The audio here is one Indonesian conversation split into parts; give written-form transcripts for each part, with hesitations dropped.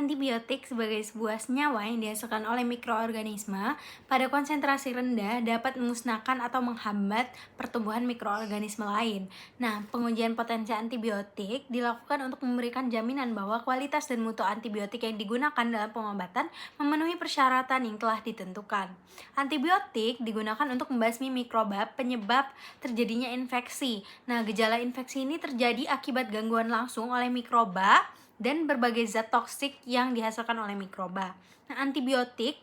Antibiotik sebagai sebuah senyawa yang dihasilkan oleh mikroorganisme pada konsentrasi rendah dapat memusnahkan atau menghambat pertumbuhan mikroorganisme lain. Nah, pengujian potensi antibiotik dilakukan untuk memberikan jaminan bahwa kualitas dan mutu antibiotik yang digunakan dalam pengobatan memenuhi persyaratan yang telah ditentukan. Antibiotik digunakan untuk membasmi mikroba penyebab terjadinya infeksi. Nah, gejala infeksi ini terjadi akibat gangguan langsung oleh mikroba dan berbagai zat toksik yang dihasilkan oleh mikroba. Nah, antibiotik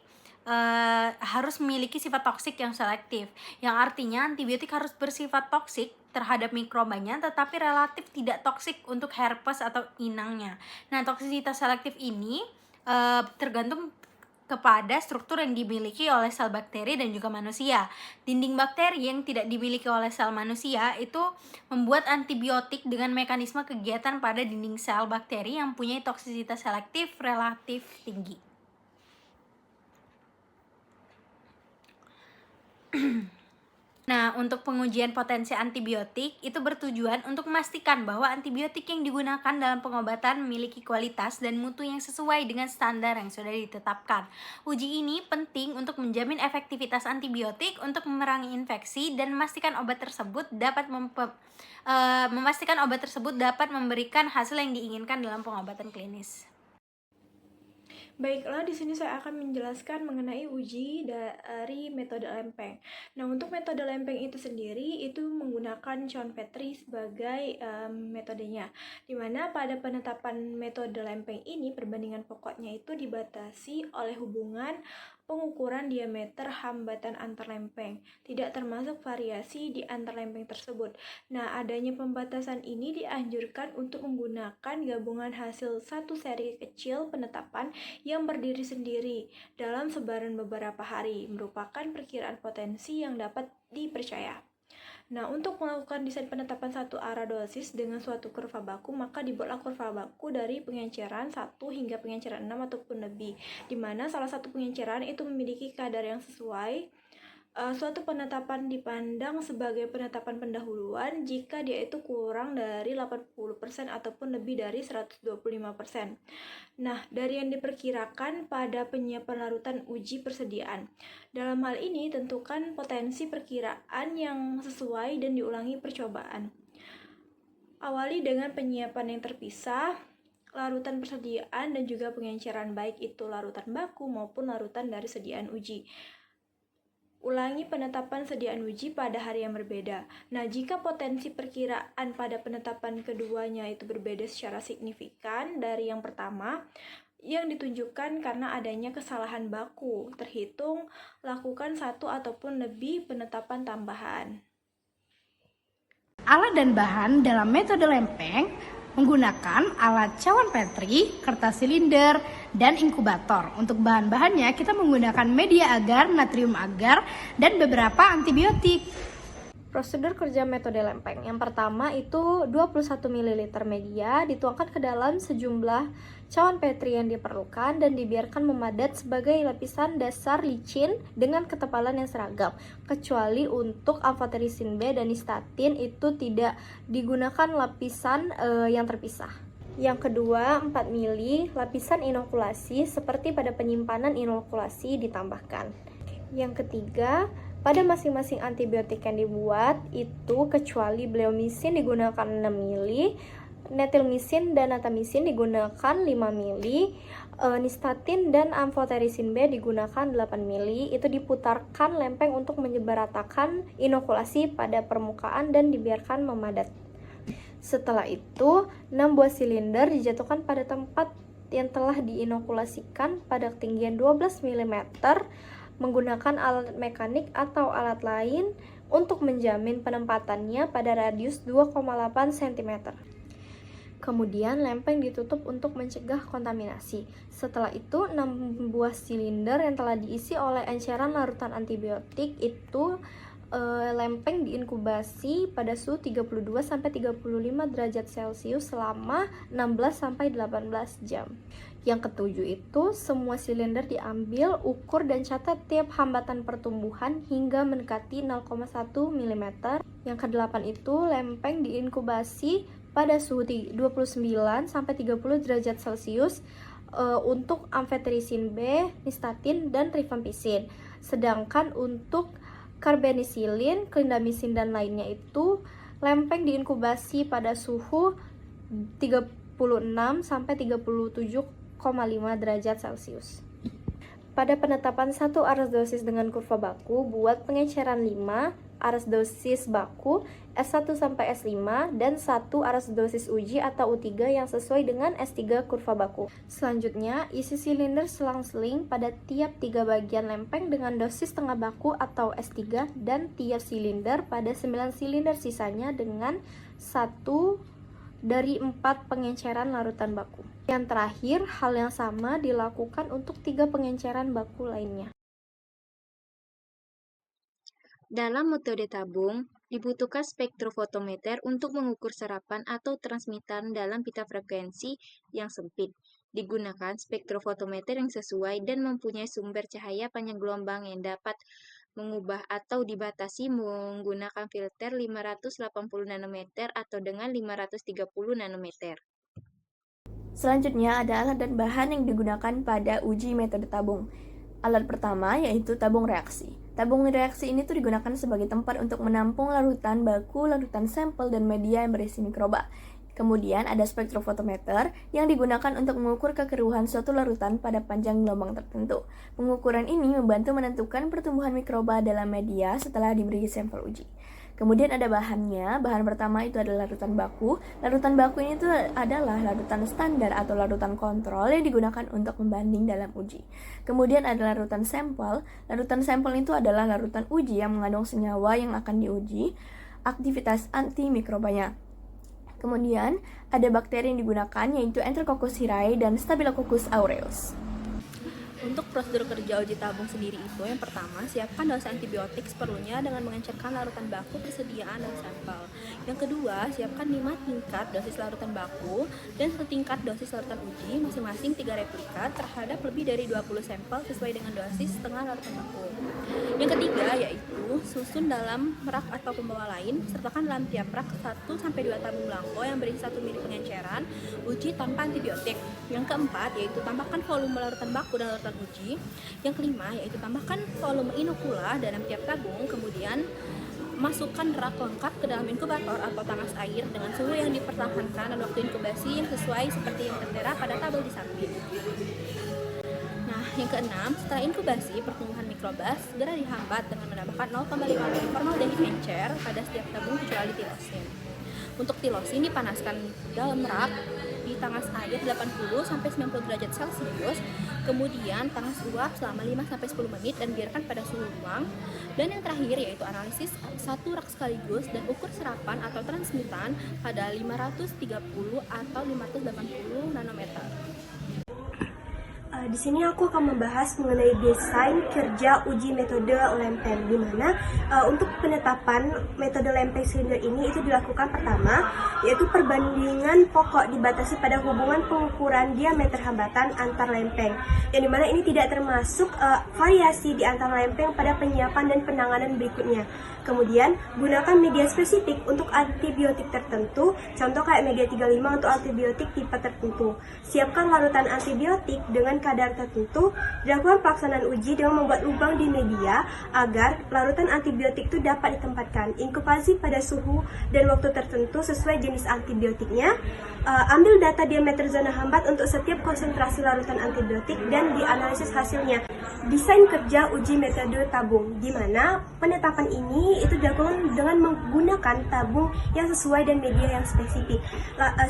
harus memiliki sifat toksik yang selektif, yang artinya antibiotik harus bersifat toksik terhadap mikrobanya tetapi relatif tidak toksik untuk herpes atau inangnya. Nah, toksisitas selektif ini tergantung kepada struktur yang dimiliki oleh sel bakteri dan juga manusia. Dinding bakteri yang tidak dimiliki oleh sel manusia itu membuat antibiotik dengan mekanisme kegiatan pada dinding sel bakteri yang punya toksisitas selektif relatif tinggi. Nah, untuk pengujian potensi antibiotik itu bertujuan untuk memastikan bahwa antibiotik yang digunakan dalam pengobatan memiliki kualitas dan mutu yang sesuai dengan standar yang sudah ditetapkan. Uji ini penting untuk menjamin efektivitas antibiotik untuk memerangi infeksi dan memastikan obat tersebut dapat memberikan hasil yang diinginkan dalam pengobatan klinis. Baiklah, di sini saya akan menjelaskan mengenai uji dari metode lempeng. Nah, untuk metode lempeng itu sendiri itu menggunakan John Petrie sebagai metodenya, di mana pada penetapan metode lempeng ini perbandingan pokoknya itu dibatasi oleh hubungan pengukuran diameter hambatan antar lempeng, tidak termasuk variasi di antar lempeng tersebut. Nah, adanya pembatasan ini dianjurkan untuk menggunakan gabungan hasil satu seri kecil penetapan yang berdiri sendiri dalam sebaran beberapa hari, merupakan perkiraan potensi yang dapat dipercaya. Nah, untuk melakukan desain penetapan satu arah dosis dengan suatu kurva baku, maka dibuatlah kurva baku dari pengenceran 1 hingga pengenceran 6 ataupun lebih, di mana salah satu pengenceran itu memiliki kadar yang sesuai. Suatu penetapan dipandang sebagai penetapan pendahuluan jika dia itu kurang dari 80% ataupun lebih dari 125%. Nah, dari yang diperkirakan pada penyiapan larutan uji persediaan. Dalam hal ini, tentukan potensi perkiraan yang sesuai dan diulangi percobaan. Awali dengan penyiapan yang terpisah, larutan persediaan dan juga pengenceran, baik itu larutan baku maupun larutan dari sediaan uji. Ulangi penetapan sediaan uji pada hari yang berbeda. Nah, jika potensi perkiraan pada penetapan keduanya itu berbeda secara signifikan dari yang pertama, yang ditunjukkan karena adanya kesalahan baku, terhitung lakukan satu ataupun lebih penetapan tambahan. Alat dan bahan dalam metode lempeng menggunakan alat cawan Petri, kertas silinder, dan inkubator. Untuk bahan-bahannya kita menggunakan media agar, natrium agar, dan beberapa antibiotik. Prosedur kerja metode lempeng. Yang pertama itu 21 ml media dituangkan ke dalam sejumlah cawan Petri yang diperlukan dan dibiarkan memadat sebagai lapisan dasar licin dengan ketebalan yang seragam. Kecuali untuk amfoterisin B dan nystatin itu tidak digunakan lapisan yang terpisah. Yang kedua, 4 ml lapisan inokulasi seperti pada penyimpanan inokulasi ditambahkan. Yang ketiga, pada masing-masing antibiotik yang dibuat itu kecuali bleomycin digunakan 6 ml, netilmisin dan natamisin digunakan 5 ml, nystatin dan amfoterisin B digunakan 8 ml. Itu diputarkan lempeng untuk menyebaratakan inokulasi pada permukaan dan dibiarkan memadat. Setelah itu, 6 buah silinder dijatuhkan pada tempat yang telah diinokulasikan pada ketinggian 12 mm menggunakan alat mekanik atau alat lain untuk menjamin penempatannya pada radius 2,8 cm. Kemudian lempeng ditutup untuk mencegah kontaminasi. Setelah itu 6 buah silinder yang telah diisi oleh enceran larutan antibiotik itu lempeng diinkubasi pada suhu 32-35 derajat Celcius selama 16-18 jam. Yang ketujuh itu, semua silinder diambil, ukur dan catat tiap hambatan pertumbuhan hingga mendekati 0,1 mm. Yang kedelapan itu, lempeng diinkubasi pada suhu 29-30 derajat Celcius untuk amfetrisin B, nystatin, dan rifampicin. Sedangkan untuk carbenisilin, clindamycin, dan lainnya itu lempeng diinkubasi pada suhu 36 sampai 37,5 derajat Celcius. Pada penetapan satu aras dosis dengan kurva baku, buat pengeceran 5 aras dosis baku S1 sampai S5 dan 1 aras dosis uji atau U3 yang sesuai dengan S3 kurva baku. Selanjutnya, isi silinder selang-seling pada tiap 3 bagian lempeng dengan dosis setengah baku atau S3 dan tiap silinder pada 9 silinder sisanya dengan 1 dari 4 pengenceran larutan baku. Yang terakhir, hal yang sama dilakukan untuk 3 pengenceran baku lainnya. Dalam metode tabung, dibutuhkan spektrofotometer untuk mengukur serapan atau transmitan dalam pita frekuensi yang sempit. Digunakan spektrofotometer yang sesuai dan mempunyai sumber cahaya panjang gelombang yang dapat mengubah atau dibatasi menggunakan filter 580 nanometer atau dengan 530 nanometer. Selanjutnya ada alat dan bahan yang digunakan pada uji metode tabung. Alat pertama yaitu tabung reaksi. Tabung reaksi ini digunakan sebagai tempat untuk menampung larutan baku, larutan sampel, dan media yang berisi mikroba. Kemudian ada spektrofotometer yang digunakan untuk mengukur kekeruhan suatu larutan pada panjang gelombang tertentu. Pengukuran ini membantu menentukan pertumbuhan mikroba dalam media setelah diberi sampel uji. Kemudian ada bahannya. Bahan pertama itu adalah larutan baku. Larutan baku ini adalah larutan standar atau larutan kontrol yang digunakan untuk membanding dalam uji. Kemudian ada larutan sampel. Larutan sampel itu adalah larutan uji yang mengandung senyawa yang akan diuji aktivitas antimikrobanya. Kemudian ada bakteri yang digunakan yaitu Enterococcus hierae dan Staphylococcus aureus. Untuk prosedur kerja uji tabung sendiri itu, yang pertama, siapkan dosis antibiotik seperlunya dengan mengencerkan larutan baku persediaan dan sampel. Yang kedua, siapkan 5 tingkat dosis larutan baku dan 1 tingkat dosis larutan uji, masing-masing 3 replika terhadap lebih dari 20 sampel sesuai dengan dosis setengah larutan baku. Yang ketiga, yaitu susun dalam rak atau pembawa lain, sertakan dalam tiap rak 1-2 tabung belangko yang berisi 1 mili pengenceran, uji tanpa antibiotik. Yang keempat, yaitu tambahkan volume larutan baku dan larutan uji. Yang kelima, yaitu tambahkan volume inokula dalam tiap tabung, kemudian masukkan rak lengkap ke dalam inkubator atau tamas air dengan suhu yang dipertahankan dan waktu inkubasi yang sesuai seperti yang tertera pada tabel di samping. Nah, yang keenam, setelah inkubasi, pertumbuhan mikroba segera dihambat dengan menambahkan 0,5 mili formaldehyde encer pada setiap tabung kecuali tirosin. Untuk tirosin dipanaskan dalam rak di tangas air 80-90 derajat Celcius, kemudian tangas uap selama 5-10 menit dan biarkan pada suhu ruang. Dan yang terakhir yaitu analisis 1 rak sekaligus dan ukur serapan atau transmitan pada 530 atau 580 nanometer. Di sini aku akan membahas mengenai desain kerja uji metode lempeng, di mana untuk penetapan metode lempeng silinder ini itu dilakukan pertama, yaitu perbandingan pokok dibatasi pada hubungan pengukuran diameter hambatan antar lempeng, yang dimana ini tidak termasuk variasi di antara lempeng pada penyiapan dan penanganan berikutnya. Kemudian, gunakan media spesifik untuk antibiotik tertentu, contoh kayak media 35 untuk antibiotik tipe tertentu. Siapkan larutan antibiotik dengan kadar tertentu. Dilakukan pelaksanaan uji dengan membuat lubang di media agar larutan antibiotik itu dapat ditempatkan. Inkubasi pada suhu dan waktu tertentu sesuai jenis antibiotiknya. Ambil data diameter zona hambat untuk setiap konsentrasi larutan antibiotik dan dianalisis hasilnya. Desain kerja uji metode tabung, di mana penetapan ini itu dilakukan dengan menggunakan tabung yang sesuai dan media yang spesifik.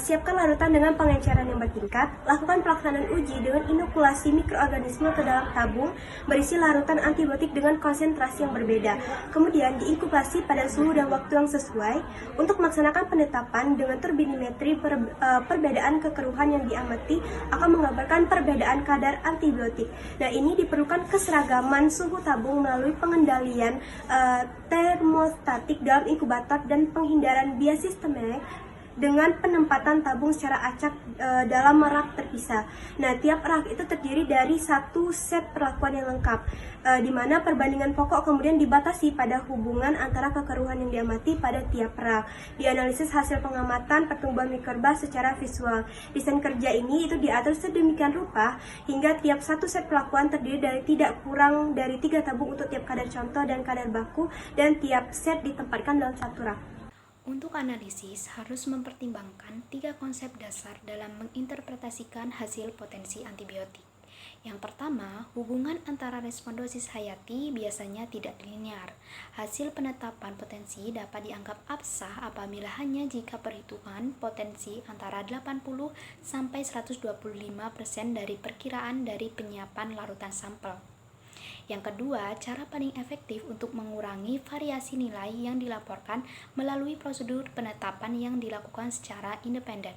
Siapkan larutan dengan pengenceran yang bertingkat. Lakukan pelaksanaan uji dengan inokulasi mikroorganisme ke dalam tabung berisi larutan antibiotik dengan konsentrasi yang berbeda. Kemudian diinkubasi pada suhu dan waktu yang sesuai. Untuk melaksanakan penetapan dengan turbinimetri, perbedaan kekeruhan yang diamati akan menggambarkan perbedaan kadar antibiotik. Nah, ini diperlukan keseragaman suhu tabung melalui pengendalian termostatik dalam inkubator dan penghindaran bias sistemik dengan penempatan tabung secara acak dalam rak terpisah. Nah, tiap rak itu terdiri dari satu set perlakuan yang lengkap, di mana perbandingan pokok kemudian dibatasi pada hubungan antara kekeruhan yang diamati pada tiap rak. Dianalisis hasil pengamatan pertumbuhan mikroba secara visual. Desain kerja ini itu diatur sedemikian rupa hingga tiap satu set perlakuan terdiri dari tidak kurang dari 3 tabung untuk tiap kadar contoh dan kadar baku, dan tiap set ditempatkan dalam satu rak. Untuk analisis, harus mempertimbangkan 3 konsep dasar dalam menginterpretasikan hasil potensi antibiotik. Yang pertama, hubungan antara respon dosis hayati biasanya tidak linear. Hasil penetapan potensi dapat dianggap absah apabila hanya jika perhitungan potensi antara 80-125% dari perkiraan dari penyiapan larutan sampel. Yang kedua, cara paling efektif untuk mengurangi variasi nilai yang dilaporkan melalui prosedur penetapan yang dilakukan secara independen.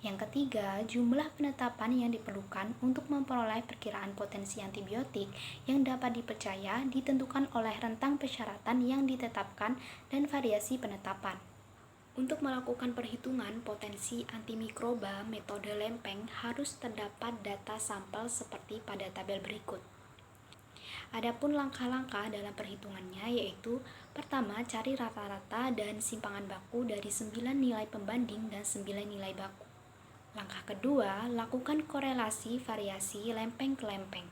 Yang ketiga, jumlah penetapan yang diperlukan untuk memperoleh perkiraan potensi antibiotik yang dapat dipercaya ditentukan oleh rentang persyaratan yang ditetapkan dan variasi penetapan. Untuk melakukan perhitungan potensi antimikroba, metode lempeng harus terdapat data sampel seperti pada tabel berikut. Adapun langkah-langkah dalam perhitungannya yaitu: pertama, cari rata-rata dan simpangan baku dari 9 nilai pembanding dan 9 nilai baku. Langkah kedua, lakukan korelasi variasi lempeng ke lempeng.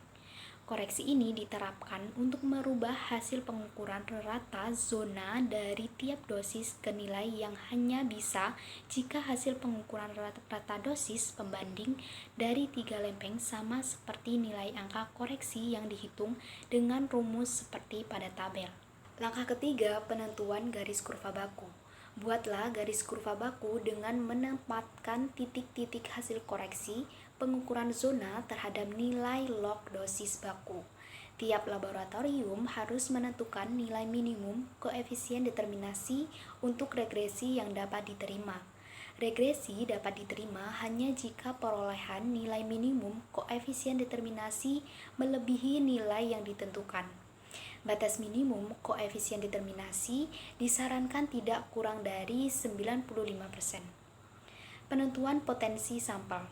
Koreksi ini diterapkan untuk merubah hasil pengukuran rata zona dari tiap dosis ke nilai yang hanya bisa jika hasil pengukuran rata dosis pembanding dari 3 lempeng sama seperti nilai angka koreksi yang dihitung dengan rumus seperti pada tabel. Langkah ketiga, penentuan garis kurva baku. Buatlah garis kurva baku dengan menempatkan titik-titik hasil koreksi pengukuran zona terhadap nilai log dosis baku. Tiap laboratorium harus menentukan nilai minimum koefisien determinasi untuk regresi yang dapat diterima. Regresi dapat diterima hanya jika perolehan nilai minimum koefisien determinasi melebihi nilai yang ditentukan. Batas minimum koefisien determinasi disarankan tidak kurang dari 95%. Penentuan potensi sampel.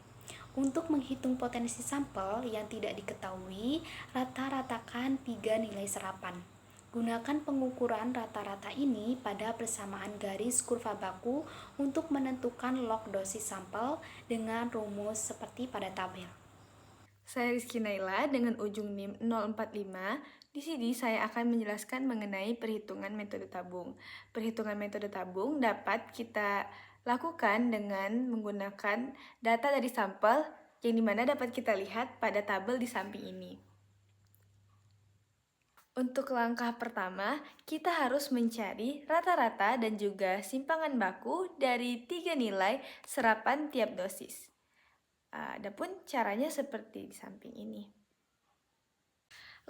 Untuk menghitung potensi sampel yang tidak diketahui, rata-ratakan 3 nilai serapan. Gunakan pengukuran rata-rata ini pada persamaan garis kurva baku untuk menentukan log dosis sampel dengan rumus seperti pada tabel. Saya Rizky Naila dengan ujung NIM 045. Di sini saya akan menjelaskan mengenai perhitungan metode tabung. Perhitungan metode tabung dapat kita lakukan dengan menggunakan data dari sampel yang dimana dapat kita lihat pada tabel di samping ini. Untuk langkah pertama, kita harus mencari rata-rata dan juga simpangan baku dari 3 nilai serapan tiap dosis. Adapun caranya seperti di samping ini.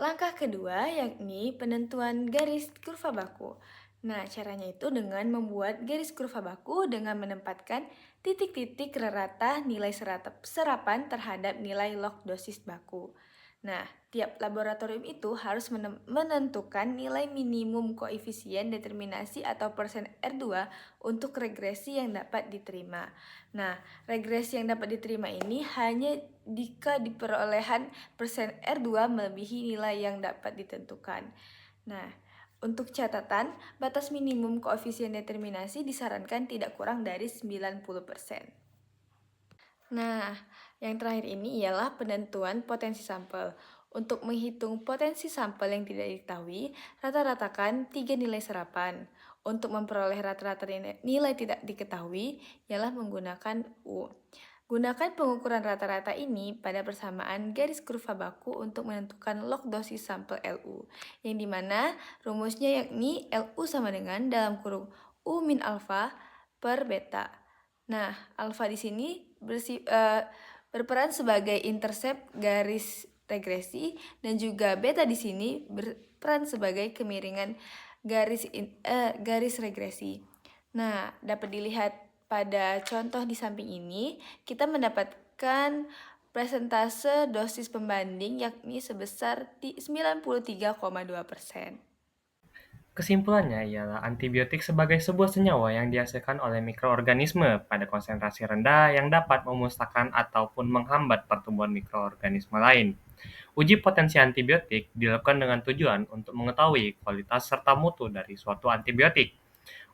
Langkah kedua yakni penentuan garis kurva baku. Nah, caranya itu dengan membuat garis kurva baku dengan menempatkan titik-titik rata nilai serapan terhadap nilai log dosis baku. Nah, tiap laboratorium itu harus menentukan nilai minimum koefisien determinasi atau persen R2 untuk regresi yang dapat diterima. Nah, regresi yang dapat diterima ini hanya jika diperolehan persen R2 melebihi nilai yang dapat ditentukan. Nah, untuk catatan, batas minimum koefisien determinasi disarankan tidak kurang dari 90%. Nah, yang terakhir ini ialah penentuan potensi sampel. Untuk menghitung potensi sampel yang tidak diketahui, rata-ratakan 3 nilai serapan. Untuk memperoleh rata-rata nilai tidak diketahui, ialah menggunakan U. Gunakan pengukuran rata-rata ini pada persamaan garis kurva baku untuk menentukan log dosis sampel LU, yang dimana rumusnya yakni LU sama dengan dalam kurung U min alfa per beta. Nah, alfa di sini berperan sebagai intercept garis regresi dan juga beta di sini berperan sebagai kemiringan garis regresi. Nah, dapat dilihat pada contoh di samping ini, kita mendapatkan persentase dosis pembanding yakni sebesar 93,2%. Kesimpulannya ialah antibiotik sebagai sebuah senyawa yang dihasilkan oleh mikroorganisme pada konsentrasi rendah yang dapat memusnahkan ataupun menghambat pertumbuhan mikroorganisme lain. Uji potensi antibiotik dilakukan dengan tujuan untuk mengetahui kualitas serta mutu dari suatu antibiotik.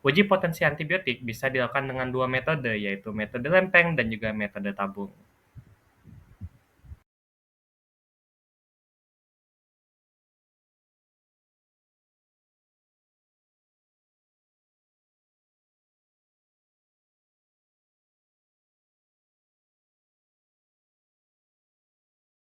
Uji potensi antibiotik bisa dilakukan dengan dua metode, yaitu metode lempeng dan juga metode tabung.